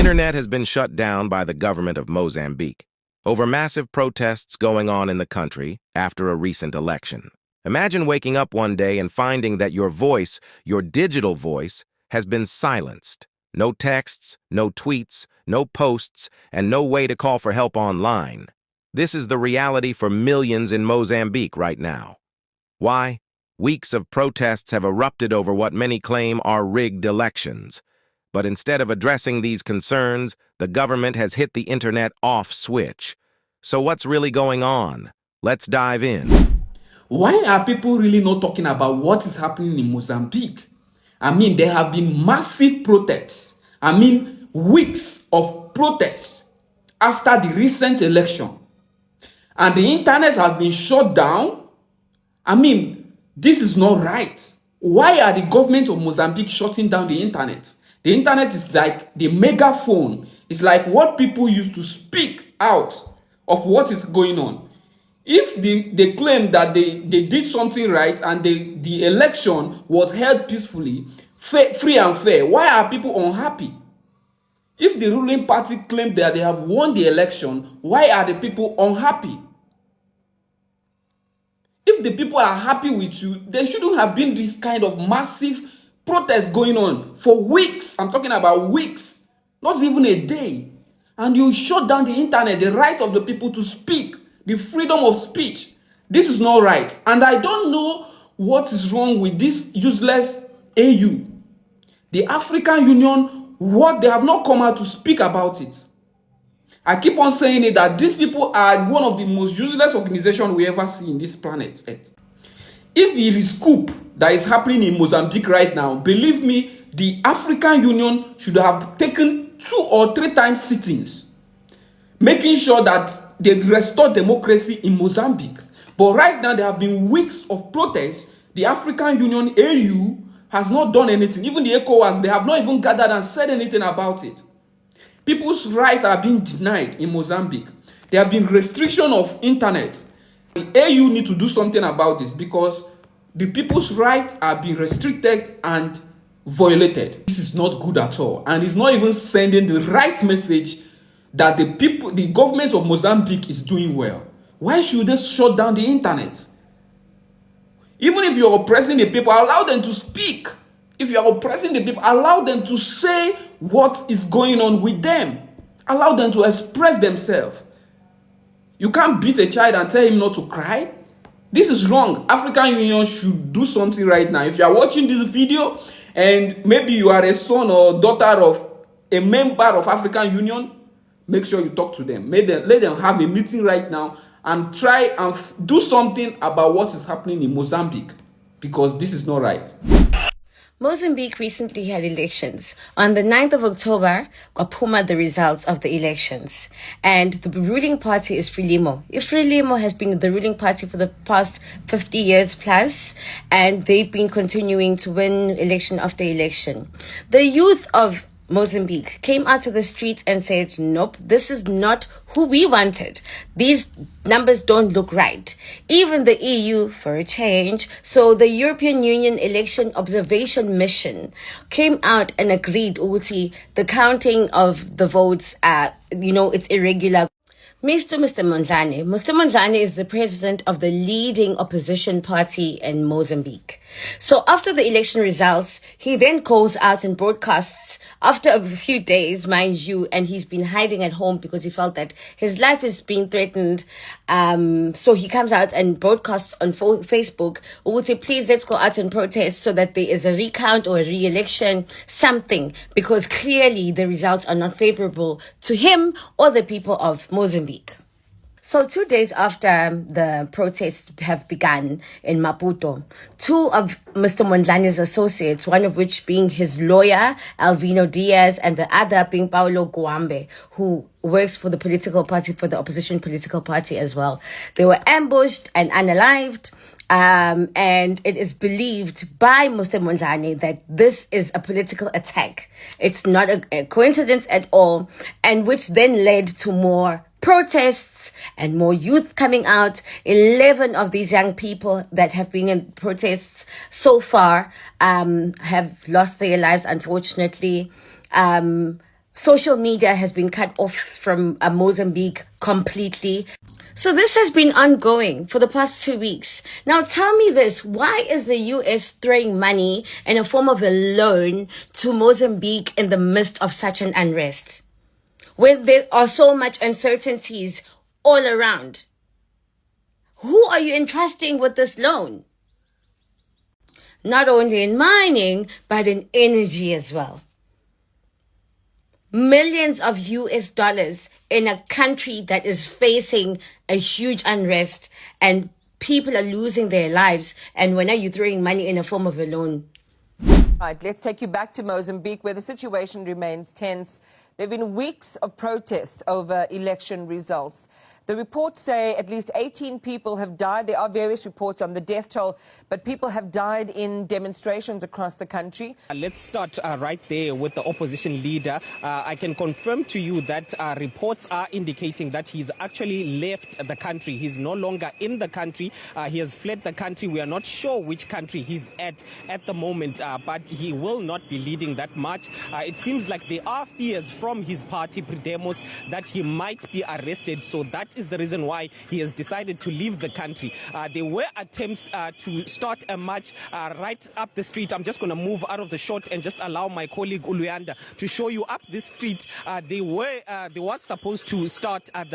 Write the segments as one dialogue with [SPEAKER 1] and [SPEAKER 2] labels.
[SPEAKER 1] internet has been shut down by the government of Mozambique over massive protests going on in the country after a recent election. Imagine waking up one day and finding that your voice, your digital voice, has been silenced. No texts, no tweets, no posts, and no way to call for help online. This is the reality for millions in Mozambique right now. Why? Weeks of protests have erupted over what many claim are rigged elections. But instead of addressing these concerns, the government has hit the internet off switch. So what's really going on? Let's dive in.
[SPEAKER 2] Why are people really not talking about what is happening in Mozambique? There have been massive protests. Weeks of protests after the recent election. And the internet has been shut down. This is not right. Why are the government of Mozambique shutting down the internet? The internet is like the megaphone. It's like what people use to speak out of what is going on. If they claim that they did something right and the election was held peacefully, free and fair, why are people unhappy? If the ruling party claimed that they have won the election, why are the people unhappy? If the people are happy with you, there shouldn't have been this kind of massive protest going on for weeks. I'm talking about weeks, not even a day. And you shut down the internet, the right of the people to speak, the freedom of speech. This is not right. And I don't know what is wrong with this useless AU. The African Union, they have not come out to speak about it. I keep on saying it that these people are one of the most useless organizations we ever see in this planet Earth. If it is coup that is happening in Mozambique right now, believe me, the African Union should have taken 2 or 3 times sittings, making sure that they restore democracy in Mozambique. But right now, there have been weeks of protests. The African Union, AU, has not done anything. Even the ECOWAS, they have not even gathered and said anything about it. People's rights are being denied in Mozambique. There have been restriction of internet. The AU need to do something about this because the people's rights are being restricted and violated. This is not good at all, and it's not even sending the right message that the government of Mozambique is doing well. Why should they shut down the internet? Even if you're oppressing the people, allow them to speak. If you're oppressing the people, allow them to say what is going on with them. Allow them to express themselves. You can't beat a child and tell him not to cry. This is wrong. African Union should do something right now. If you are watching this video and maybe you are a son or daughter of a member of African Union, make sure you talk to them. Let them have a meeting right now and try and do something about what is happening in Mozambique, because this is not right.
[SPEAKER 3] Mozambique recently had elections. On the 9th of October, Kwapuma the results of the elections. And the ruling party is Frelimo. Frelimo has been the ruling party for the past 50 years plus, and they've been continuing to win election after election. The youth of Mozambique came out to the streets and said, nope, this is not who we wanted. These numbers don't look right. Even the EU, for a change, so the European Union Election Observation Mission came out and agreed, Uti, the counting of the votes, it's irregular. Mr. Mondlhane. Mr. Mondlhane is the president of the leading opposition party in Mozambique. So after the election results, he then goes out and broadcasts after a few days, mind you, and he's been hiding at home because he felt that his life is being threatened. So he comes out and broadcasts on Facebook, would say, please let's go out and protest so that there is a recount or a re-election, something, because clearly the results are not favorable to him or the people of Mozambique. So 2 days after the protests have begun in Maputo, 2 of Mr. Mondlane's associates, one of which being his lawyer, Alvino Diaz, and the other being Paulo Guambe, who works for the political party, for the opposition political party as well. They were ambushed and unalived. And it is believed by Mr. Mondlhane that this is a political attack. It's not a coincidence at all, and which then led to more protests and more youth coming out. 11 of these young people that have been in protests so far have lost their lives, unfortunately. Social media has been cut off from Mozambique completely. So this has been ongoing for the past 2 weeks. Now tell me this, why is the US throwing money in a form of a loan to Mozambique in the midst of such an unrest? When there are so much uncertainties all around. Who are you entrusting with this loan? Not only in mining, but in energy as well. Millions of US dollars in a country that is facing a huge unrest and people are losing their lives. And when are you throwing money in a form of a loan?
[SPEAKER 4] Right, let's take you back to Mozambique, where the situation remains tense. There have been weeks of protests over election results. The reports say at least 18 people have died. There are various reports on the death toll, but people have died in demonstrations across the country.
[SPEAKER 5] Let's start right there with the opposition leader. I can confirm to you that reports are indicating that he's actually left the country. He's no longer in the country. He has fled the country. We are not sure which country he's at the moment, but he will not be leading that much. It seems like there are fears from his party, Frelimo, that he might be arrested. So that is the reason why he has decided to leave the country. There were attempts to start a march right up the street. I'm just going to move out of the shot and just allow my colleague Uluyanda to show you up this street. The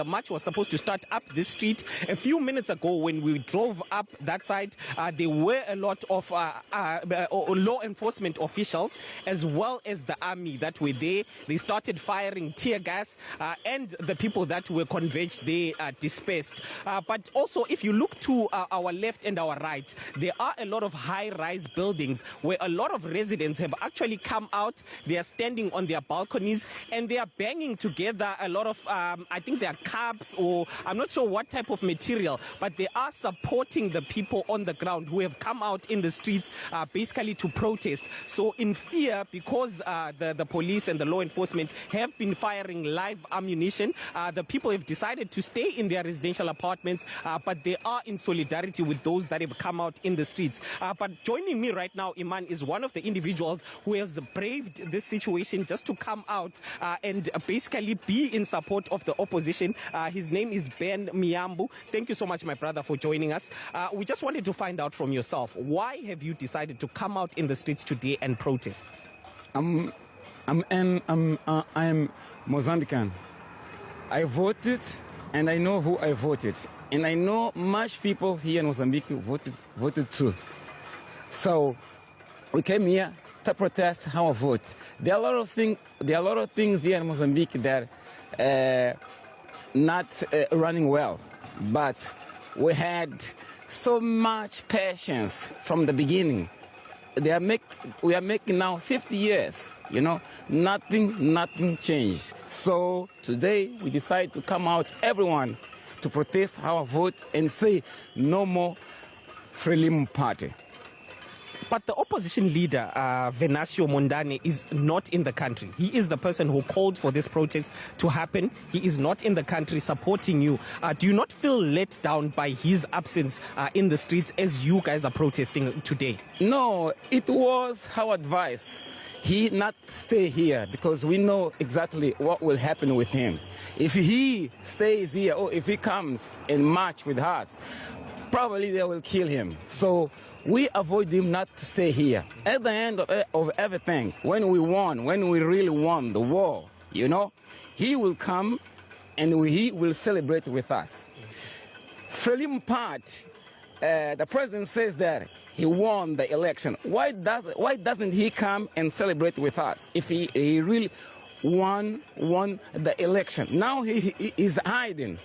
[SPEAKER 5] march was supposed to start up this street. A few minutes ago when we drove up that side, there were a lot of law enforcement officials as well as the army that were there. They started firing tear gas and the people that were converged there dispersed. But also, if you look to our left and our right, there are a lot of high-rise buildings where a lot of residents have actually come out. They are standing on their balconies and they are banging together a lot of, I think they are cups or I'm not sure what type of material, but they are supporting the people on the ground who have come out in the streets basically to protest. So in fear, because the police and the law enforcement have been firing live ammunition, the people have decided to stay in their residential apartments, but they are in solidarity with those that have come out in the streets. But joining me right now, Iman, is one of the individuals who has braved this situation just to come out and basically be in support of the opposition. His name is Ben Miyambu. Thank you so much, my brother, for joining us. We just wanted to find out from yourself, why have you decided to come out in the streets today and protest?
[SPEAKER 6] I'm Mozambican. I voted, and I know who I voted, and I know much people here in Mozambique voted too. So we came here to protest our vote. There are a lot of things here in Mozambique that not running well, but we had so much patience from the beginning. We are making now 50 years, you know, nothing changed. So today we decide to come out, everyone, to protest our vote and say no more Frelimo party.
[SPEAKER 5] But the opposition leader, Venâncio Mondlhane, is not in the country. He is the person who called for this protest to happen. He is not in the country supporting you. Do you not feel let down by his absence in the streets as you guys are protesting today?
[SPEAKER 6] No, it was our advice. He not stay here because we know exactly what will happen with him. If he stays here or if he comes and march with us, probably they will kill him. So we avoid him not to stay here. At the end of everything, when we really won the war, you know, he will come and he will celebrate with us. Frelimo part, the president says that he won the election. Why doesn't he come and celebrate with us if he really won the election? Now he is hiding.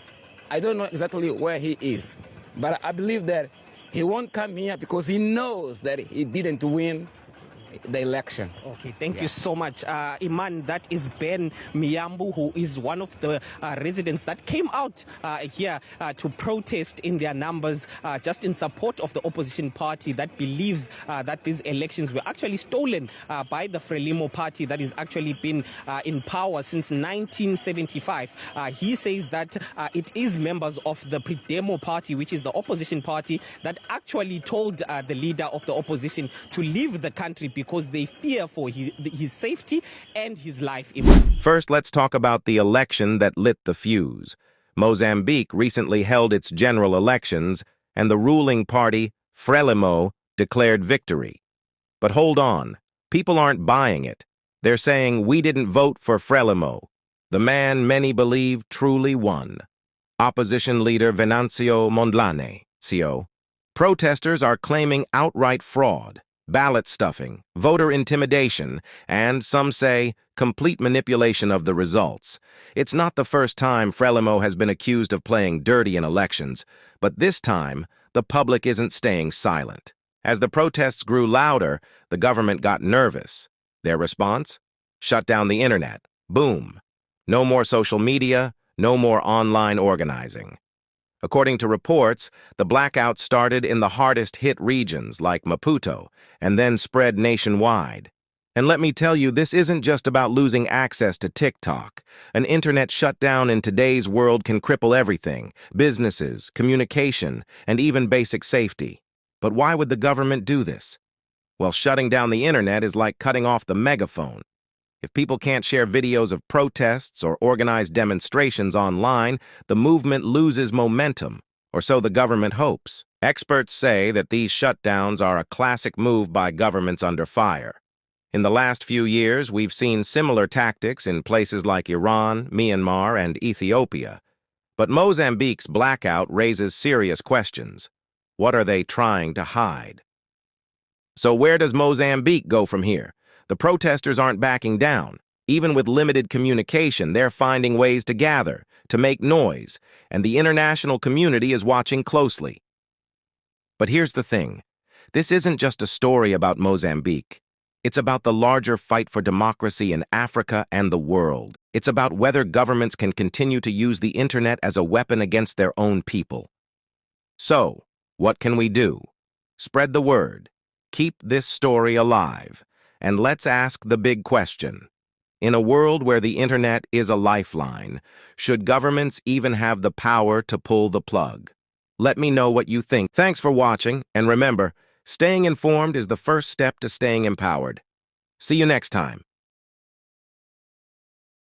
[SPEAKER 6] I don't know exactly where he is, but I believe that he won't come here because he knows that he didn't win the election.
[SPEAKER 5] Okay, thank you so much. Iman, that is Ben Miyambu, who is one of the residents that came out here to protest in their numbers, just in support of the opposition party that believes that these elections were actually stolen by the Frelimo party that has actually been in power since 1975. He says that it is members of the Frelimo party, which is the opposition party, that actually told the leader of the opposition to leave the country because they fear for his safety and his life.
[SPEAKER 1] First, let's talk about the election that lit the fuse. Mozambique recently held its general elections, and the ruling party, Frelimo, declared victory. But hold on, people aren't buying it. They're saying we didn't vote for Frelimo, the man many believe truly won. Opposition leader Venâncio Mondlhane, CO. Protesters are claiming outright fraud, ballot stuffing, voter intimidation, and, some say, complete manipulation of the results. It's not the first time Frelimo has been accused of playing dirty in elections, but this time, the public isn't staying silent. As the protests grew louder, the government got nervous. Their response? Shut down the internet. Boom. No more social media, no more online organizing. According to reports, the blackout started in the hardest-hit regions like Maputo and then spread nationwide. And let me tell you, this isn't just about losing access to TikTok. An internet shutdown in today's world can cripple everything: businesses, communication, and even basic safety. But why would the government do this? Well, shutting down the internet is like cutting off the megaphone. If people can't share videos of protests or organize demonstrations online, the movement loses momentum, or so the government hopes. Experts say that these shutdowns are a classic move by governments under fire. In the last few years, we've seen similar tactics in places like Iran, Myanmar, and Ethiopia. But Mozambique's blackout raises serious questions. What are they trying to hide? So where does Mozambique go from here? The protesters aren't backing down. Even with limited communication, they're finding ways to gather, to make noise, and the international community is watching closely. But here's the thing. This isn't just a story about Mozambique. It's about the larger fight for democracy in Africa and the world. It's about whether governments can continue to use the internet as a weapon against their own people. So, what can we do? Spread the word. Keep this story alive. And let's ask the big question. In a world where the internet is a lifeline, should governments even have the power to pull the plug? Let me know what you think. Thanks for watching, and remember, staying informed is the first step to staying empowered. See you next time.